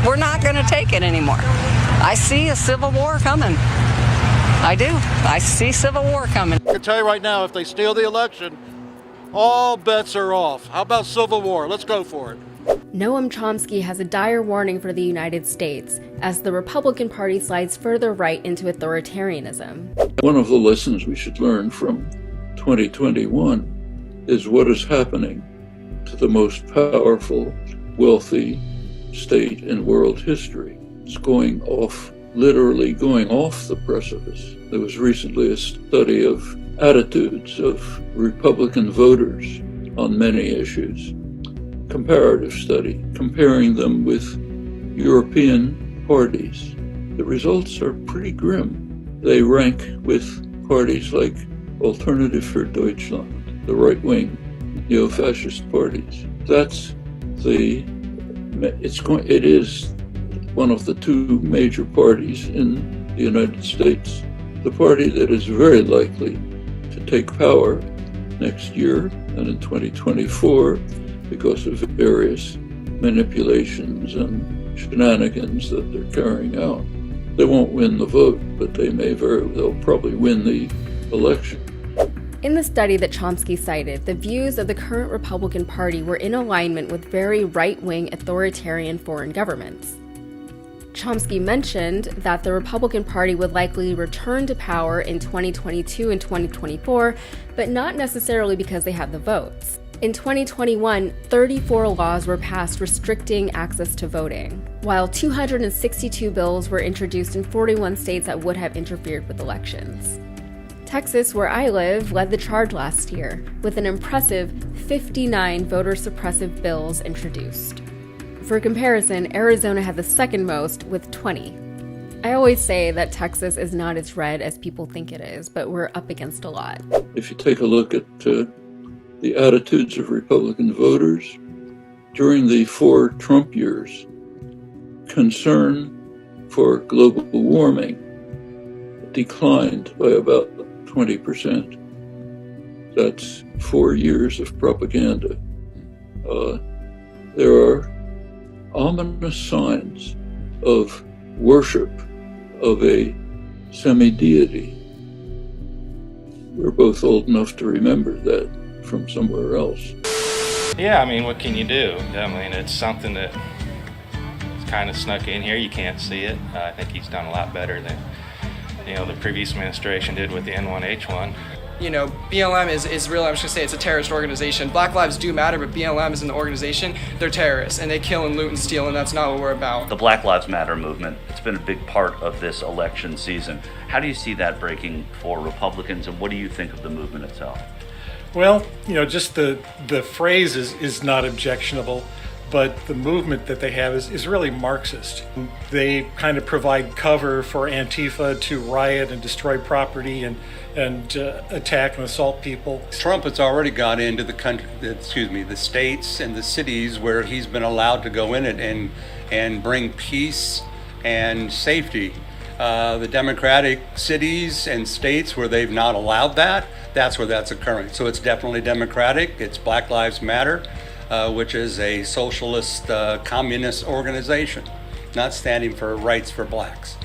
We're not going to take it anymore. I see a civil war coming. I do. I see civil war coming. I can tell you right now, if they steal the election, all bets are off. How about civil war? Let's go for it. Noam Chomsky has a dire warning for the United States as the Republican Party slides further right into authoritarianism. One of the lessons we should learn from 2021 is what is happening to the most powerful, wealthy state in world history. It's going off, literally going off the precipice. There was recently a study of attitudes of Republican voters on many issues, comparative study, comparing them with European parties. The results are pretty grim. They rank with parties like Alternative for Deutschland, the right-wing neo-fascist parties. It is one of the two major parties in the United States. The party that is very likely to take power next year and in 2024 because of various manipulations and shenanigans that they're carrying out. They won't win the vote, but they'll probably win the election. In the study that Chomsky cited, the views of the current Republican Party were in alignment with very right-wing authoritarian foreign governments. Chomsky mentioned that the Republican Party would likely return to power in 2022 and 2024, but not necessarily because they had the votes. In 2021, 34 laws were passed restricting access to voting, while 262 bills were introduced in 41 states that would have interfered with elections. Texas, where I live, led the charge last year, with an impressive 59 voter-suppressive bills introduced. For comparison, Arizona had the second most, with 20. I always say that Texas is not as red as people think it is, but we're up against a lot. If you take a look at the attitudes of Republican voters during the 4 Trump years, concern for global warming declined by about 20%. That's 4 years of propaganda. There are ominous signs of worship of a semi-deity. We're both old enough to remember that from somewhere else. Yeah, I mean, what can you do? I mean, it's something that kind of snuck in here. You can't see it. I think he's done a lot better than the previous administration did with the N1H1. BLM is real. I'm just gonna say it's a terrorist organization. Black lives do matter, but BLM is an organization. They're terrorists, and they kill and loot and steal, and that's not what we're about. The Black Lives Matter movement, it's been a big part of this election season. How do you see that breaking for Republicans, and what do you think of the movement itself? Well, just the phrase is not objectionable, but the movement that they have is really Marxist. They kind of provide cover for Antifa to riot and destroy property and attack and assault people. Trump has already got into the states and the cities where he's been allowed to go in it and bring peace and safety. The Democratic cities and states where they've not allowed that, that's where that's occurring. So it's definitely Democratic. It's Black Lives Matter, which is a socialist communist organization, not standing for rights for blacks.